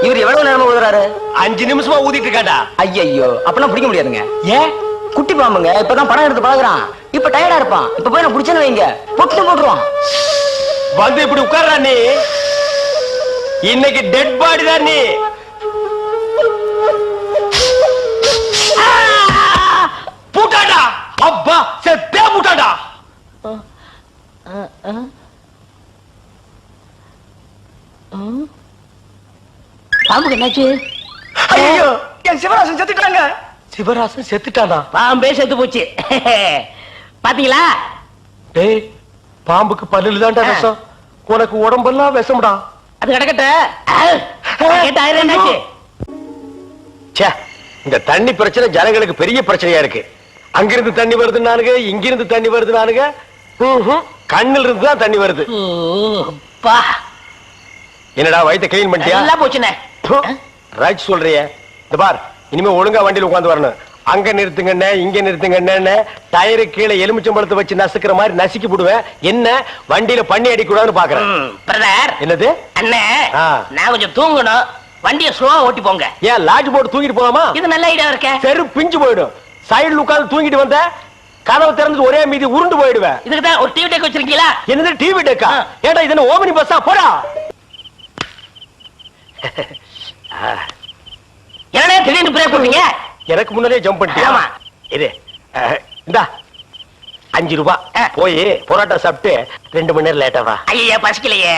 இவர் எவ்வளவு நேரமா ஊதுறாரு? 5 நிமிஷமா ஊதிட்டு இருக்காண்டா. ஐயோ அப்பெல்லாம் பிடிக்க முடியாதுங்க. ஏன்? குட்டி பாம்புங்க, இப்பதான் படம் எடுத்து பழகுறான். இப்ப டயர்டா இருப்பான். இப்ப போய் நான் பிடிச்சேன்னு வைங்க, பொட்டு போட்டுருவான். வந்து இப்படி உட்கார்றா நீ. இன்னைக்கு டெட் பாடி தான் நீ. பூட்டாடா. அப்பா செத்தே பூட்டாடா. பாம்புக்கு என்னாச்சு? ஐயோ என் சிவராசன் செத்துட்டாங்க. சிவராசன் செத்துட்டானா? பாம்பே செத்து போச்சு. பாத்தீங்களா? டேய் பாம்புக்கு பல்லுல தான்டா விஷம். உனக்கு உடம்பெல்லாம் விஷம்டா. அது கிடக்கட்ட. என்னாச்சு? ச்சே, இந்த தண்ணி பிரச்சனை ஜனங்களுக்கு பெரிய பிரச்சனையா இருக்கு. அங்கிருந்து தண்ணி வருதுன்னானுங்க, இங்கிருந்து தண்ணி வருதுன்னானுங்க. கண்ணில் இருந்து தான் தண்ணி வருது. என்னடா வயித்தை கிளீன் பண்ணிட்டியா? எல்லாம் போச்சுனே. ரைட் சொல்றிய. இந்த பார், இனிமே ஒழுங்கா வண்டியில உட்கார்ந்து வரணும். அங்க நிறுத்துங்கண்ணே, இங்க நிறுத்துங்கண்ணே. டயரு கீழே எலுமிச்சம்பழத்தை வச்சு நசுக்கிற மாதிரி நசுக்கி போடுவேன். என்ன வண்டியில பண்ணி அடிக்கூடாதுன்னு பாக்குறேன். பிரதர், என்னது? அண்ணே நான் கொஞ்சம் தூங்கணும். வண்டியை ஸ்லோவா ஓட்டி போங்க. ஏன் லாட்ஜ் போட்டு தூங்கிட்டு போலாமா? இது நல்ல ஐடியா இருக்க. தெரு பிஞ்சு போயிடும். சைடுல உட்கார்ந்து தூங்கிட்டு வந்த கதவை திறந்து ஒரே மீதி உருண்டு போயிடுவேன். இதுக்கு தான் ஒரு டிவி டெக் வச்சிருக்கீங்களா? என்னது டிவி டெக்கா? ஏடா இது என்ன ஓமினி பஸ்ஸா? போடா. என்னடா திடீர்னு பிரேக் போட்டீங்க? எனக்கு முன்னாடியே ஜம்ப் பண்ணிட்டியா? ஆமா. இது இந்தா 5 ரூபாய். போய் பொரோட்டா சாப்பிட்டு 2 மணி நேரம் லேட்டா வா. ஐயா பசிக்கலையே.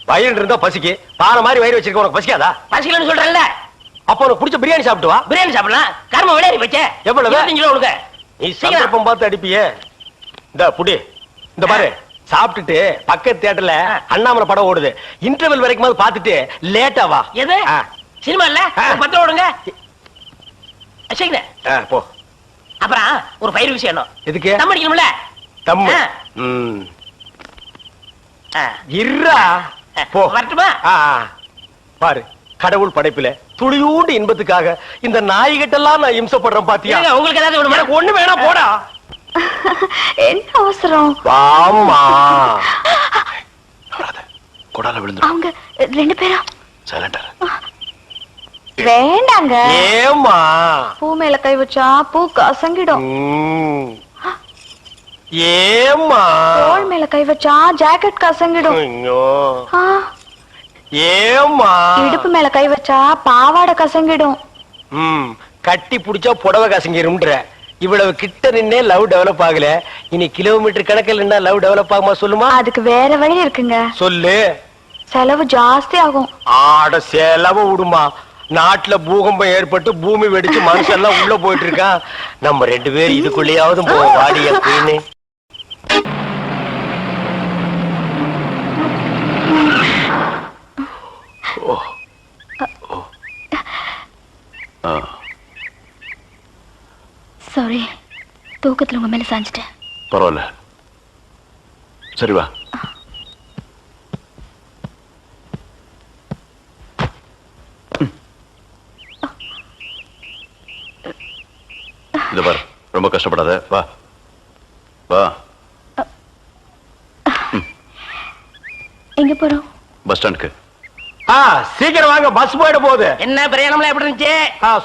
வயிறு இருந்தா பசிக்கு. பாறை மாதிரி வயிறு வச்சிருக்க, உனக்கு பசிக்காதா? பசிக்கலன்னு சொல்றேன்ல. அப்ப உனக்கு பிடிச்ச பிரியாணி சாப்பிட்டு வா. பிரியாணி சாப்பிடலாம். கர்ம விளையாடி வச்ச. எவ்வளவு? 25 கிலோ கொடுங்க. நீ சந்தர்ப்பம் பார்த்து அடிப்பியே. இந்த புடி. இந்த பாரு, சாப்பிட்டுட்டு பக்கத்து தியேட்டர்ல அண்ணாமலை படம் ஓடுது. இன்டர்வல் வரைக்கும் பாத்துட்டு லேட்டா வா. எது சினிமா இல்ல? 10 ஓடுங்க. போ. அப்புறம் ஒரு பயிர் விஷயம். எதுக்கு? தம் அடிக்கணும்ல. தம். இருடா. போ. வரட்டுமா? பாரு, கடவுள் படைப்புல துளியூண்டு இன்பத்துக்காக இந்த நாய்கிட்டெல்லாம் நான் இம்சப்படுறேன் பாத்தியா? உங்களுக்கு ஏதாவது வேணுமா? ஒண்ணு வேணா போடா. என்ன அவசரம்? வாமா. கொடால விழுந்து. அவங்க 2 பேரும் சைலண்டா. வேண்டாங்க. ஏமா? பூ மேல கை வச்சா பூ கசங்கிடும். ஏமா? தோள் மேல கை வச்சா ஜாக்கெட் கசங்கிடும். ஏமா? இடுப்பு மேல கை வச்சா பாவாடை கசங்கிடும். கட்டி புடிச்சா புடவை கசங்கிரும்ன்ற. இவ்வளவு கிட்ட நின்னே லவ் டெவலப் ஆகல. இனி கிலோமீட்டர் கணக்கில் நின்னா லவ் டெவலப் ஆகுமா சொல்லுமா? அதுக்கு வேற வழி இருக்குங்க. சொல்லு. செலவு ஜாஸ்தி ஆகும். ஆட செலவு விடுமா. நாட்டுல பூகம்பம் ஏற்பட்டு பூமி வெடிச்சு மனுஷெல்லாம் உள்ள போயிட்டு இருக்கான். நம்ம 2 பேரும் இதுக்குள்ளேயாவது போவோம். வாடி அப்படின்னு. சாரி, தூக்கத்துல உங்க மேல சாஞ்சிட்டேன். பரவாயில்ல, சரி வா. இது பாரு, ரொம்ப கஷ்டப்படாத. வா வா. எங்க போறோம்? பஸ் ஸ்டாண்டுக்கு. சீக்கிரம் வாங்க, பஸ் போயிட போகுது. என்ன பிரயாணம்லாம் எப்படி இருந்துச்சு?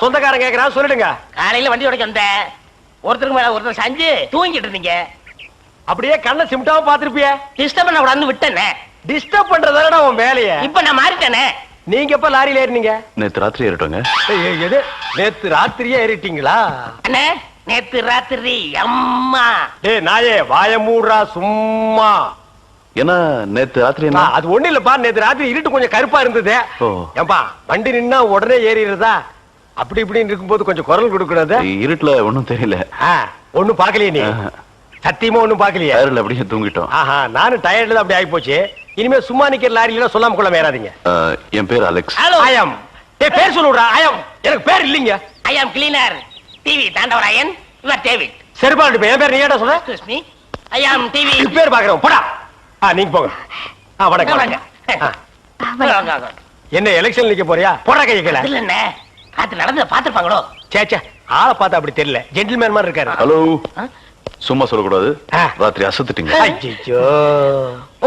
சொந்தக்காரன் கேக்குறான், சொல்லிடுங்க. காலையில வண்டி உடைக்க வந்தேன். ஒருத்தருக்கு மேல ஒருத்தர் சாஞ்சு தூங்கிட்டு இருந்தீங்க. அப்படியே கண்ணை சிமிட்டாம பாத்திருப்பிய. டிஸ்டர்ப் பண்ண கூடாதுன்னு விட்டேனே. டிஸ்டர்ப் பண்றதானடா உன் வேலைய. இப்ப நான் மாறிட்டேனே. நீங்க எப்ப லாரியில ஏறினீங்க? நேத்து ராத்திரி ஏறிட்டோங்க. எது நேத்து ராத்திரியே ஏறிட்டீங்களா? அண்ணே நேத்து ராத்திரி அம்மா. டேய் நாயே வாய மூடுறா சும்மா. ஏன்னா நேத்து ராத்திரி என்ன? அது ஒண்ணு இல்லப்பா, நேத்து ராத்திரி இருட்டு கொஞ்சம் கருப்பா இருந்தது. ஓ. ஏன்பா வண்டி நின்னா உடனே ஏறிடுறதா? அப்படி இப்படின்னு இருக்கும்போது கொஞ்சம் குரல் கொடுக்கறது. இருட்டுல ஒண்ணும் தெரியல. ஒண்ணும் பாக்கலையே நீ? சத்தியமா ஒண்ணும் பாக்கலையே? டயர்ல அப்படியே தூங்கிட்டோம். நானும் டயர்ட்ல தான் அப்படி ஆகி போச்சு. இனிமே சும்மா நிக்கிற லாரியில சொல்லாம கொள்ள ஏறாதீங்க. என் பேர் அலெக்ஸ். ஹலோ. ஐயம். பேர் சொல்லுடா. ஐயம். எனக்கு பேர் இல்லீங்க. I am cleaner. TV Thandavarayan. Your David. செருப்பாண்டு என் பேர் நீ ஏடா சொல்ற? Excuse me. I am TV. பேர் பாக்குறோம். போடா. நீங்க போங்க. வணக்கம். வாங்க. என்ன எலெக்ஷன் நிக்க போறியா? போடா கைய கீழ. இல்ல என்ன காத்து நடந்து பாத்துப்பாங்களோ? சேச்சே ஆளை பார்த்தா அப்படி தெரியல. ஜென்டில்மேன் மாதிரி இருக்காரு. ஹலோ. சும்மா சொல்லக்கூடாது. ராத்திரி அசத்துட்டீங்க. ஐயோ.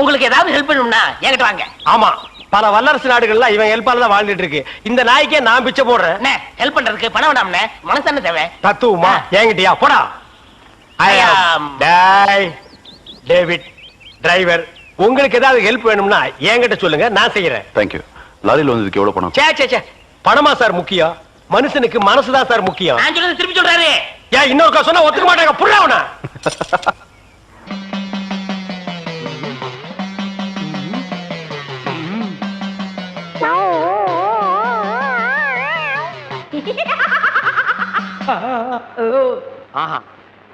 உங்களுக்கு ஏதாவது ஹெல்ப் பண்ணணும்னா என்கிட்ட வாங்க. ஆமா பல வல்லரசு நாடுகள்ல இவன் ஹெல்ப்பால தான் வாழ்ந்துட்டு இருக்கு. இந்த நாய்க்கே நான் பிச்சை போடுறேன். அண்ணே ஹெல்ப் பண்றதுக்கு பணம் வேண்டாம்ண்ணே, மனசான தேவை. தத்துவமா என்கிட்டயா? போடா. டேய் டேவிட் டிரைவர், உங்களுக்கு ஏதாவது ஹெல்ப் வேணும்னா என்கிட்ட சொல்லுங்க, நான் செய்யறேன். தேங்க்யூ. லாரியில் வந்ததுக்கு எவ்வளவு பணம்? சே பணமா சார் முக்கியம்? மனுஷனுக்கு மனசுதான் சார் முக்கியம். நான் சொல்றது திருப்பி சொல்றாரு. ஏன் இன்னொரு சொன்னா ஒத்துக்க மாட்டாங்க. புரியவனா?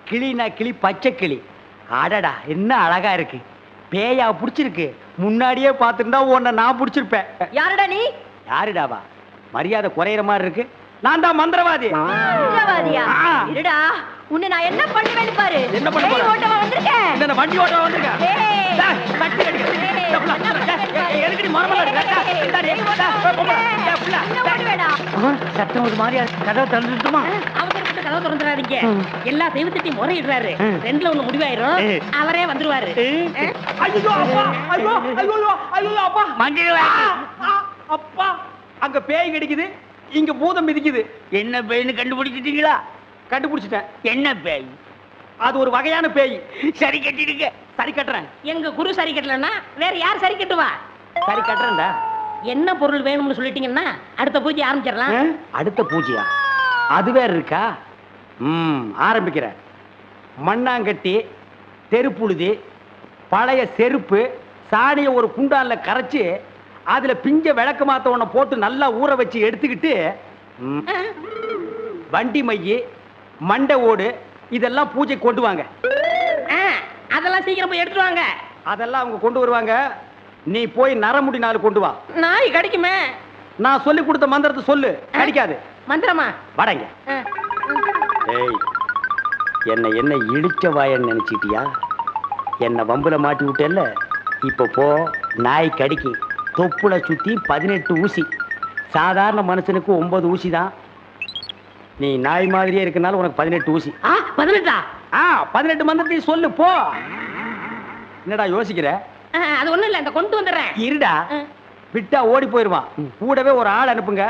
கிளினா கிளி, பச்சை கிளி. அடடா என்ன அழகா இருக்கு. பேயா புடிச்சிருக்கு. முன்னாடியே பாத்துட்டா உன்னை நான் புடிச்சிருப்பேன். யாருடா நீ? யாருடாவா? மரியாதை குறையிற மாதிரி இருக்கு. நான் தான் மந்திரவாதி. மந்திரவாதியா? இருடா உன்னை நான் என்ன பண்ணுவேன்னு பாரு. என்ன பண்ண போற? ஓட்டவா வந்திருக்கேன். இந்த வண்டி ஓட்டவா வந்திருக்கேன். ஏய் வண்டி எடுக்க. எதுக்கு மரமல இருக்கடா? சத்தம் ஒரு மாதிரியா கதவை திறந்துட்டுமா? அவசரப்பட்டு கதவை திறந்துறாதீங்க. எல்லா தெய்வத்திட்டையும் முறையிடுறாரு. ரெண்டுல ஒண்ணு முடிவாயிரும். அவரே வந்துருவாரு. ஐயோ அப்பா, ஐயோ ஐயோ ஐயோ அப்பா, மண்டிடுவா. அப்பா அங்க பேய் கிடைக்குது, இங்க பூதம் மிதிக்குது. என்ன பேய்னு கண்டுபிடிச்சிட்டீங்களா? கண்டுபிடிச்சிட்டேன். என்ன பேய்? அது ஒரு வகையான பேய். சரி கட்டிடுங்க. சரி கட்டுறேன். எங்க குரு சரி கட்டலன்னா வேற யார் சரி கட்டுவா? சரி கட்டுறேன்டா. என்ன பொருள் வேணும்னு சொல்லிட்டீங்கன்னா அடுத்த பூஜை ஆரம்பிச்சிடலாம். அடுத்த பூஜையா? அது வேற இருக்கா? ஆரம்பிக்கிறேன். மண்ணாங்கட்டி, தெருப்புழுதி, பழைய செருப்பு, சாணியை ஒரு குண்டான்ல கரைச்சு அதுல பிஞ்ச விளக்கு மாத்த ஒண்ண போட்டு நல்லா ஊற வச்சு எடுத்துக்கிட்டு வண்டி மைய, மண்டை ஓடு இதெல்லாம் பூஜை கொண்டு வாங்க. அதெல்லாம் சீக்கிரம் போய் எடுத்துட்டு வாங்க. அதெல்லாம் அவங்க கொண்டு வருவாங்க. நீ போய் நரமுடி நாள் கொண்டு வா. நாய் கிடைக்குமே. நான் சொல்லி கொடுத்த மந்திரத்தை சொல்லு. கிடைக்காது. மந்திரமா? வடங்க. ஏய் என்ன இடிச்ச வாயன்னு நினைச்சிட்டியா? என்ன வம்புல மாட்டி விட்டேல்ல, இப்ப போ. நாய் கடிக்கு தொப்புல சுத்தி 18 ஊசி. சாதாரண மனுஷனுக்கு 9 ஊசி தான். நீ நாய் மாதிரியே இருக்கனால உனக்கு 18 ஊசி. 18? 18 மந்திரத்தையும் சொல்லு போ. என்னடா யோசிக்கிற? அது ஒண்ணும் இல்ல, இந்த கொண்டு வந்துடுறேன். இருடா, விட்டா ஓடி போயிருவான். கூடவே ஒரு ஆள் அனுப்புங்க.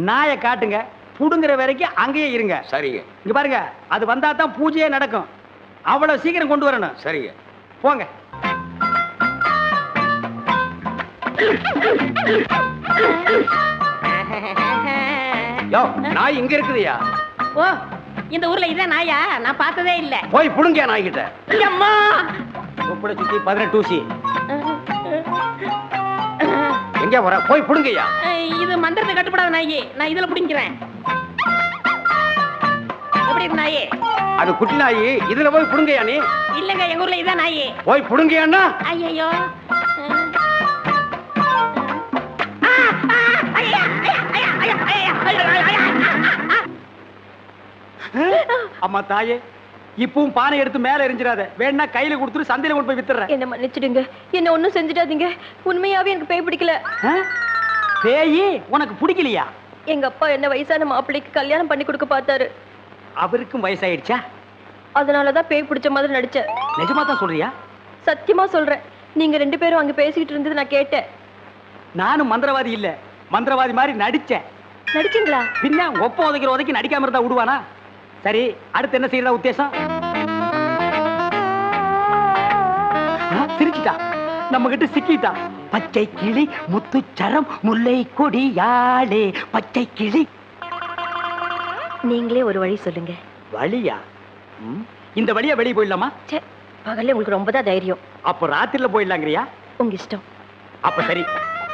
நாயை காட்டுங்க. புடுங்குற வரைக்கும் அங்கேயே இருங்க. சரிங்க. இங்க பாருங்க, அது வந்தா தான் பூஜையே நடக்கும். அவ்வளவு சீக்கிரம் கொண்டு வரணும். சரிங்க. போங்க. யோ, நாய் இங்க இருக்குதுயா. ஓ, இந்த ஊர்ல இதான் நாயா? நான் பார்த்ததே இல்ல. போய் புடுங்க நாய் கிட்ட. அம்மா, தொப்புளை சுத்தி 18 ஊசி. எங்க வர? போய் புடுங்கய்யா. இது மந்திரத்தை கட்டுப்படாத நாயி. நான் இதுல புடிங்கிறேன். எப்படி இருக்கு நாயி? அது குட்டி நாயி. இதுல போய் புடுங்கய்யா நீ. இல்லங்க, எங்க ஊர்ல இதான் நாயி. போய் புடுங்கய்யான்னா. ஐயோ, அம்மா தாயே, இப்பவும் பானை எடுத்து மேல எரிஞ்சிடாத. வேணா கையில கொடுத்துட்டு சந்தையில கொண்டு போய் வித்துறேன். என்ன மன்னிச்சிடுங்க. என்ன ஒண்ணும் செஞ்சிடாதீங்க. உண்மையாவே எனக்கு பேய் பிடிக்கல. பேயி உனக்கு பிடிக்கலையா? எங்க அப்பா என்ன வயசான மாப்பிள்ளைக்கு கல்யாணம் பண்ணி கொடுக்க பார்த்தாரு. அவருக்கும் வயசாயிடுச்சா? அதனாலதான் பேய் பிடிச்ச மாதிரி நடிச்சேன். நிஜமா தான் சொல்றியா? சத்தியமா சொல்றேன். நீங்க 2 பேரும் அங்க பேசிக்கிட்டு இருந்தது நான் கேட்டேன். நானும் மந்திரவாதி இல்ல, மந்திரவாதி மாதிரி நடிச்சேன். நடிச்சீங்களா? பின்ன ஒப்ப உதைக்கிற உதைக்கு நடிக்காம இருந்தா விடுவானா? சரி, அடுத்து என்ன செய்யறதா உத்தேசம்? மாட்டிக்கிட்டா, நம்ம கிட்ட சிக்கிட்டா. பச்சை கிளி முத்துச்சரம் முல்லை கொடியாளே பச்சை கிளி. நீங்களே ஒரு வழி சொல்லுங்க. வழியா? இந்த வழியா வெளியே போயிடலாமா? பகல்ல உங்களுக்கு ரொம்ப தான் தைரியம். அப்ப ராத்திரில போயிடலாங்கிறியா? உங்க இஷ்டம். அப்ப சரி,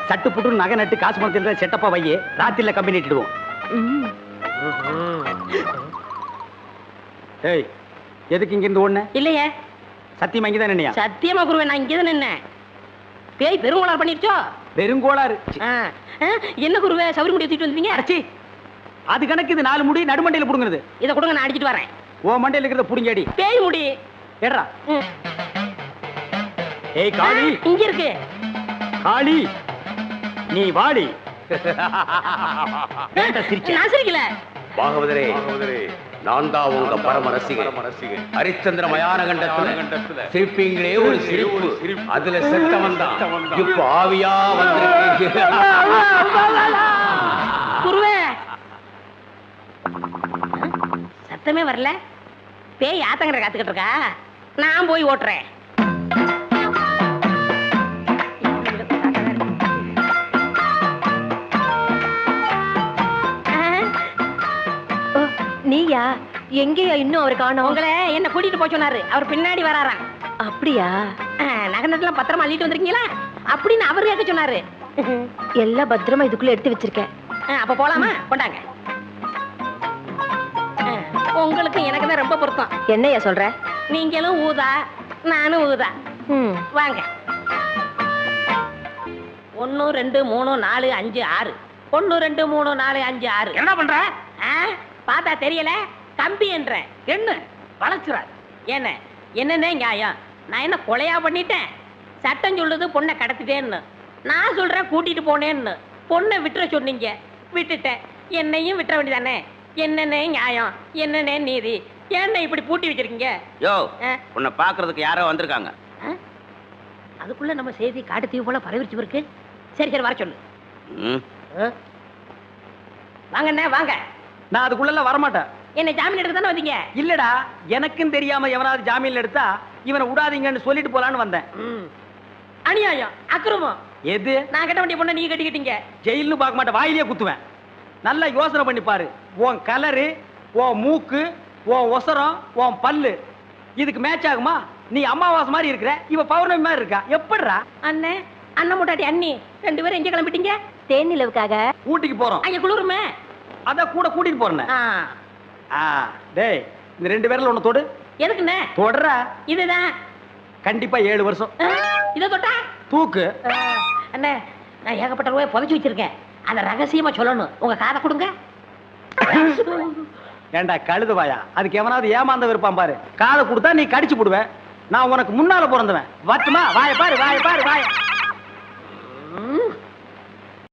சட்டு புட்டு நகை நட்டு காசு பணத்தில் செட்டப்பா வையே, ராத்திரில கம்பெனி இட்டுடுவோம். ஏய், எதுக்கு இங்க இருந்து ஓடுன? இல்லையே, சத்தியமா இங்கதான் நின்னையா? சத்தியமா குருவே, நான் இங்கதான் நின்னேன். பேய் பெருங்கோளாறு பண்ணிருச்சோ? பெருங்கோளாறு. என்ன குருவே சவுரி முடி தூக்கிட்டு வந்தீங்க? அடச்சி, அது கணக்கு. இது 4 முடி நடுமண்டையில புடுங்குறது. இதை கொடுங்க, நான் அடிச்சிட்டு வரேன். ஓ மண்டையில இருக்கிறத புடுங்கடி. பேய் முடி ஏடா. ஏய் காளி, இங்க இருக்கு. காளி நீ வாடி. நான் சிரிக்கல. பாகவதரே, நான் தான் உங்க பரம ரசிகன். ஹரிச்சந்திர மயான கண்டத்துல சிரிப்பீங்களே ஒரு சிரிப்பு, அதுல செத்தவன் தான் இப்ப ஆவியா வந்திருக்கு. குருவே, சத்தமே வரல. பேய் ஆத்தங்கரை காத்துக்கிட்டு இருக்கா, நான் போய் ஓட்டுறேன். நீயா? எங்கேயா இன்னும் அவர் காணோம்? உங்களை என்ன கூட்டிட்டு போய் சொன்னாரு, அவர் பின்னாடி வராராம். அப்படியா? நகை நட்டுலாம் பத்திரமா அள்ளிட்டு வந்திருக்கீங்களா அப்படின்னு அவர் கேட்க சொன்னாரு. எல்லாம் பத்திரமா இதுக்குள்ள எடுத்து வச்சிருக்கேன். அப்ப போலாமா? கொண்டாங்க. உங்களுக்கு எனக்கு தான் ரொம்ப பொருத்தம். என்னையா சொல்ற? நீங்களும் ஊதா, நானும் ஊதா. வாங்க. 1 2 3 4 5 6. 1 2 3 4 5 6. என்ன பண்ற? பார்த்தா தெரியல, கம்பி என்ற என்ன வளர்ச்சுற. என்ன என்னன்னே நியாயம்? நான் என்ன கொலையா பண்ணிட்டேன்? சட்டம் சொல்லுது பொண்ணை கடத்திட்டேன்னு, நான் சொல்றேன் கூட்டிட்டு போனேன்னு. பொண்ணை விட்டுற சொன்னீங்க, விட்டுட்டேன். என்னையும் விட்டுற வேண்டியதானே? என்னன்னே நியாயம், என்னன்னே நீதி? என்ன இப்படி பூட்டி வச்சிருக்கீங்க? யோ, உன்னை பாக்குறதுக்கு யாரோ வந்திருக்காங்க. அதுக்குள்ள நம்ம செய்தி காட்டு தீவு போல பரவிச்சு இருக்கு. சரி சரி, வர சொல்லு. வாங்கண்ணே வாங்க. நான் அதுக்குள்ள வரமாட்டேன். என்ன ஜாமீன் எடுக்க தானே வந்தீங்க? இல்லடா, எனக்கும் தெரியாம எவனாவது ஜாமீன்ல எடுத்தா இவனை விடாதீங்கன்னு சொல்லிட்டு போலான்னு வந்தேன். அநியாயம், அக்கிரமம். எது? நான் கட்ட வேண்டிய பொண்ணை நீங்க கட்டிக்கிட்டீங்க. ஜெயில்னு பார்க்க மாட்டேன், வாயிலேயே குத்துவேன். நல்லா யோசனை பண்ணி பாரு. உன் கலரு, உன் மூக்கு, உன் ஒசரம், உன் பல்லு இதுக்கு மேட்ச் ஆகுமா? நீ அமாவாசை மாதிரி இருக்கிற, இவ பௌர்ணமி மாதிரி இருக்கா. எப்படிடா? அண்ணே, அண்ணன் முட்டாட்டி அண்ணி 2 பேரும் எங்க கிளம்பிட்டீங்க? தேன் நிலவுக்காக ஊட்டிக்கு போறோம். அங்க குளிருமே, அத கூட கூட்டிட்டு போறேன். டேய், இந்த 2 பேர்ல ஒண்ணு தொடு. எதுக்குண்ணே? தொடற. இதுதான் கண்டிப்பா 7 வருஷம். இத தொட்டா தூக்கு. அண்ணே, நான் ஏகப்பட்ட ரூபாய் புதைச்சு வச்சிருக்கேன், அத ரகசியமா சொல்லணும். உங்க காதை கொடுங்க. ஏண்டா கழுதுவாயா, அதுக்கு எவனாவது ஏமாந்த விருப்பான் பாரு. காதை கொடுத்தா நீ கடிச்சு போடுவ. நான் உனக்கு முன்னால பிறந்தவன். வட்டுமா? வாய பாரு, வாய பாரு, வாய.